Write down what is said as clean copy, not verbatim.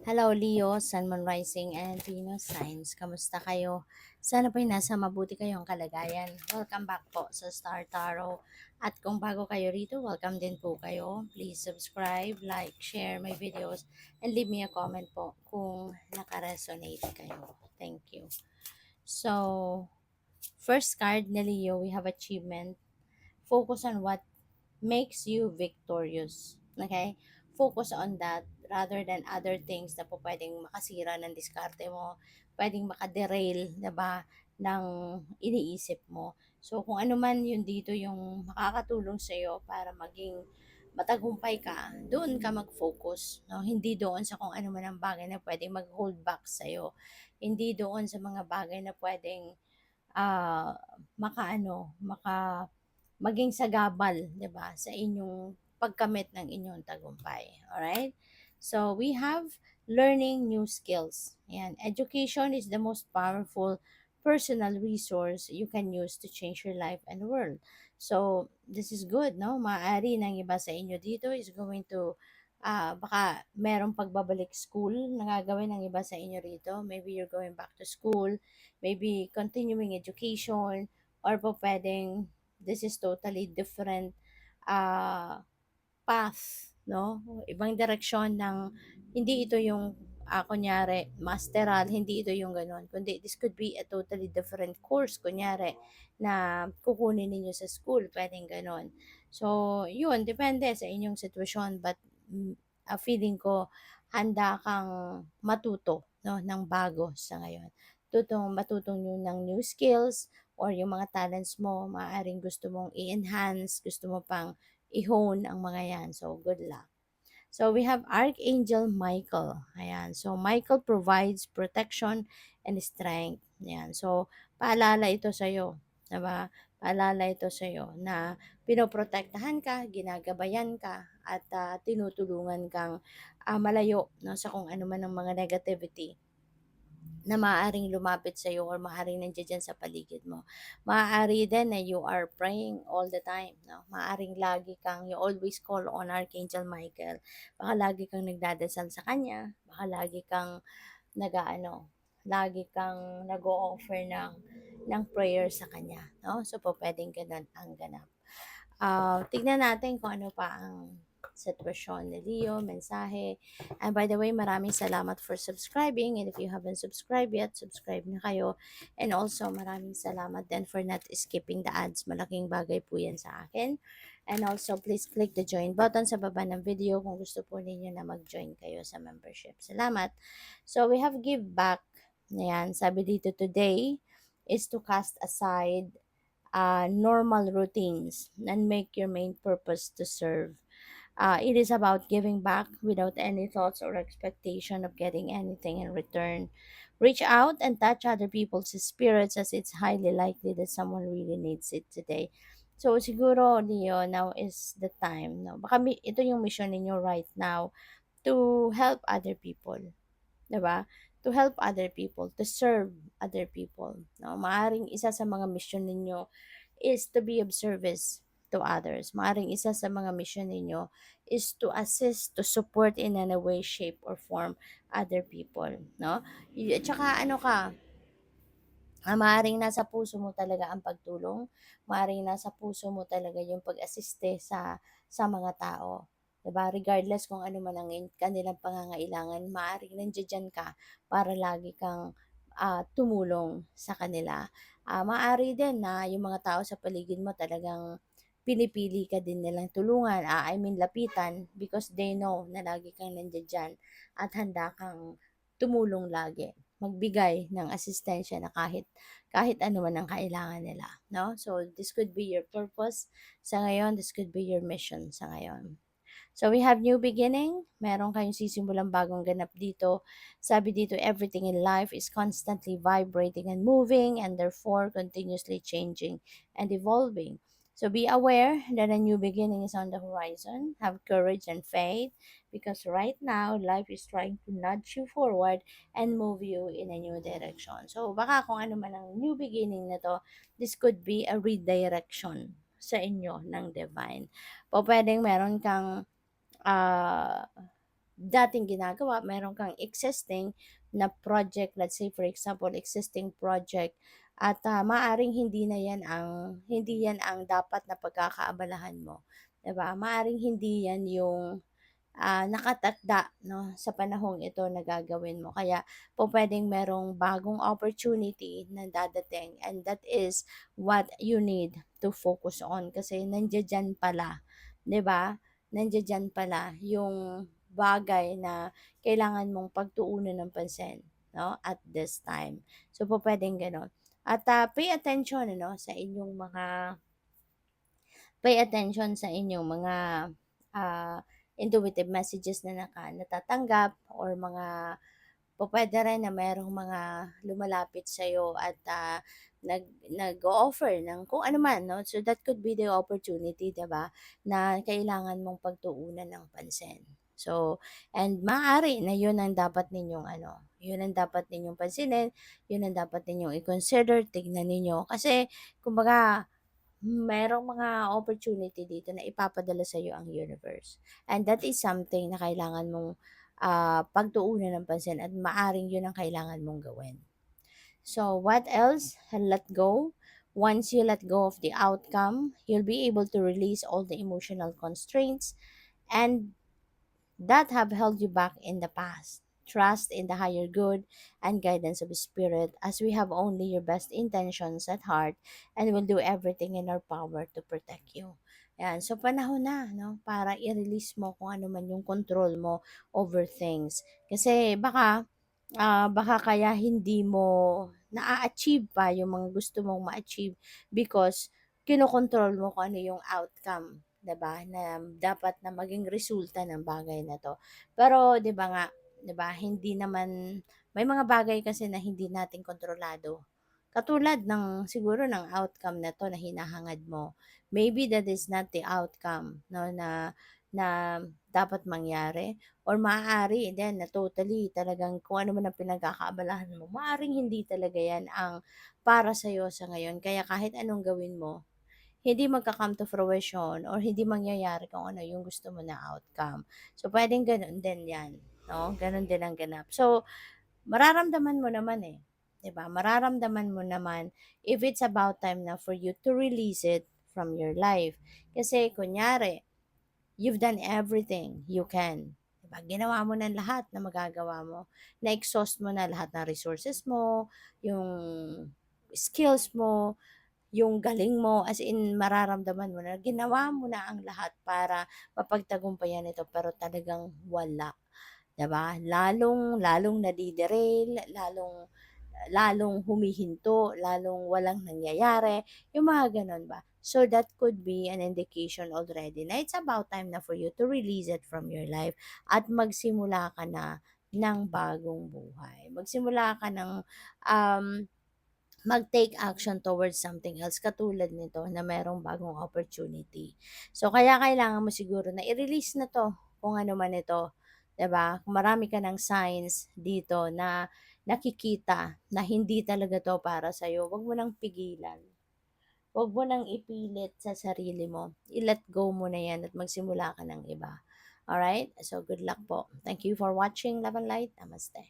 Hello Leo, Sun, Moon Rising, and Venus Signs. Kamusta kayo? Sana po'y nasa mabuti kayong kalagayan. Welcome back po sa Star Tarot. At kung bago kayo rito, welcome din po kayo. Please subscribe, like, share my videos, and leave me a comment po kung nakaresonate kayo. Thank you. So, first card na Leo, we have achievement. Focus on what makes you victorious. Okay? Focus on that rather than other things na po pwedeng makasira ng diskarte mo, pwedeng makaderail, 'di ba, ng iniisip mo. So, kung ano man yun dito yung makakatulong sa iyo para maging matagumpay ka, doon ka mag-focus. No? Hindi doon sa kung ano man ang bagay na pwedeng mag-hold back sa iyo. Hindi doon sa mga bagay na pwedeng ah, maging sagabal, 'di ba, sa inyong pagkamit ng inyong tagumpay. Alright? So, we have learning new skills. Ayan. Education is the most powerful personal resource you can use to change your life and world. So, this is good, no? Maaari ng iba sa inyo dito is going to baka merong pagbabalik school na gagawin ng iba sa inyo rito. Maybe you're going back to school, maybe continuing education, or po pwedeng this is totally different uh, path, no? Ibang direksyon ng hindi ito yung kunyari masteral, hindi ito yung ganun, kundi this could be a totally different course kunyari na kukunin ninyo sa school, pwedeng ganun. So, yun, depende sa inyong sitwasyon, but feeling ko handa kang matuto, no, ng bago sa ngayon. Matutong yun ng new skills or yung mga talents mo, maaaring gusto mong i-enhance, gusto mo pang i-hone ang mga yan. So, good luck. So, we have Archangel Michael. Ayan. So, Michael provides protection and strength. Ayan. So, paalala ito sa iyo. Diba? Paalala ito sa iyo na pinoprotektahan ka, ginagabayan ka, at tinutulungan kang malayo, no, sa kung ano man ang mga negativity na maaaring lumapit sa iyo or maaaring nandiyan dyan sa paligid mo. Maaari din na you are praying all the time. No? Maaaring lagi kang, you always call on Archangel Michael. Baka lagi kang nagdadasal sa kanya. Baka lagi kang nag-ano, lagi kang nag-o-offer ng prayer sa kanya. No? So, po pwedeng ganun ang ganap. Tignan natin kung ano pa ang sitwasyon ni Leo, mensahe. And by the way, maraming salamat for subscribing. And if you haven't subscribed yet, subscribe na kayo. And also, maraming salamat din for not skipping the ads. Malaking bagay po yan sa akin. And also, please click the join button sa baba ng video kung gusto po ninyo na mag-join kayo sa membership. Salamat. So, we have give back. Ayan, sabi dito today is to cast aside normal routines and make your main purpose to serve. It is about giving back without any thoughts or expectation of getting anything in return. Reach out and touch other people's spirits as it's highly likely that someone really needs it today. So siguro Leo, now is the time. No? Baka ito yung mission ninyo right now to help other people. 'Di ba? To help other people, to serve other people. No? Maaring isa sa mga mission ninyo is to be of service to others. Maaring isa sa mga mission ninyo is to assist, to support in any way, shape, or form other people. No? At saka ano ka, maaaring nasa puso mo talaga ang pagtulong, maaaring nasa puso mo talaga yung pag-asiste sa mga tao. 'Di ba? Regardless kung ano man ang kanilang pangangailangan, maaaring nandiyan ka para lagi kang tumulong sa kanila. Maaari din na yung mga tao sa paligid mo talagang pinipili ka din nilang tulungan, I mean lapitan, because they know na lagi kang nandiyan at handa kang tumulong lagi, magbigay ng asistensya na kahit ano man ang kailangan nila, no? So, this could be your purpose sa ngayon, this could be your mission sa ngayon. So, we have new beginning. Meron kayong sisimulang bagong ganap dito. Sabi dito, everything in life is constantly vibrating and moving and therefore continuously changing and evolving. So be aware that a new beginning is on the horizon. Have courage and faith because right now, life is trying to nudge you forward and move you in a new direction. So baka kung ano man ang new beginning na to, this could be a redirection sa inyo ng divine. Po pwedeng meron kang ah, dating ginagawa, meron kang existing na project, let's say for example, existing project at maaring hindi yan ang dapat na pagkakaabalahan mo, 'di ba? Maaring hindi yan yung nakatakda 'no, sa panahong ito na gagawin mo. Kaya pupuwedeng merong bagong opportunity na dadating and that is what you need to focus on kasi nandiya-diyan pala, 'di ba? Nandiya-diyan pala yung bagay na kailangan mong pagtuunan ng pansin 'no, at this time. So pupuwedeng gano'n. At pay attention ano, pay attention sa inyong mga ah, intuitive messages na natatanggap or mga pupuwede rin na merong mga lumalapit sa'yo at nag-o-offer ng kung ano man 'no. So that could be the opportunity 'di ba, na kailangan mong pagtuunan ng pansin. So and maaari na 'yun ang dapat ninyong ano, 'yun ang dapat ninyong pansinin, 'yun ang dapat ninyong i-consider, tignan ninyo. Kasi kumbaga merong mga opportunity dito na ipapadala sa'yo ang universe. And that is something na kailangan mong pagtuunan ng pansin at maaring yun ang kailangan mong gawin. So, what else? Let go. Once you let go of the outcome, you'll be able to release all the emotional constraints and that have held you back in the past. Trust in the higher good and guidance of the Spirit as we have only your best intentions at heart and will do everything in our power to protect you. Yan. So, panahon na, no? Para i-release mo kung ano man yung control mo over things. Kasi baka kaya hindi mo na-achieve pa yung mga gusto mong ma-achieve because kinokontrol mo kung ano yung outcome, 'di ba? Na dapat na maging resulta ng bagay na 'to. Pero 'di ba nga, 'di ba, hindi naman may mga bagay kasi na hindi natin kontrolado. Katulad ng siguro ng outcome na 'to na hinahangad mo. Maybe that is not the outcome no na dapat mangyari or maaari din na totally talagang kung ano man ang pinagkakaabalahan mo, maaaring hindi talaga 'yan ang para sa'yo sa ngayon. Kaya kahit anong gawin mo, hindi magka-come to fruition or hindi mangyayari kung ano yung gusto mo na outcome. So, puwedeng gano'n din 'yan, 'no? Gano'n din ang ganap. So, mararamdaman mo naman, 'di ba? Mararamdaman mo naman if it's about time na for you to release it from your life. Kasi kunyari you've done everything you can. Diba? Ginawa mo na lahat na magagawa mo. Na-exhaust mo na lahat ng resources mo, yung skills mo, yung galing mo, as in mararamdaman mo na ginawa mo na ang lahat para mapagtagumpayan ito pero talagang wala. 'Di ba? Lalong nadi-derail, lalong lalong humihinto, lalong walang nangyayari, yung mga gano'n ba. So that could be an indication already na it's about time na for you to release it from your life at magsimula ka na ng bagong buhay. Magsimula ka ng um, mag-take action towards something else katulad nito na merong bagong opportunity. So kaya kailangan mo siguro na i-release na 'to kung ano man ito, 'di ba? Kung marami ka ng signs dito na nakikita na hindi talaga 'to para sa 'yo, 'wag mo nang pigilan. 'Wag mo nang ipilit sa sarili mo. I-let go mo na 'yan at magsimula ka ng iba. Alright? So good luck po. Thank you for watching Love and Light. Namaste.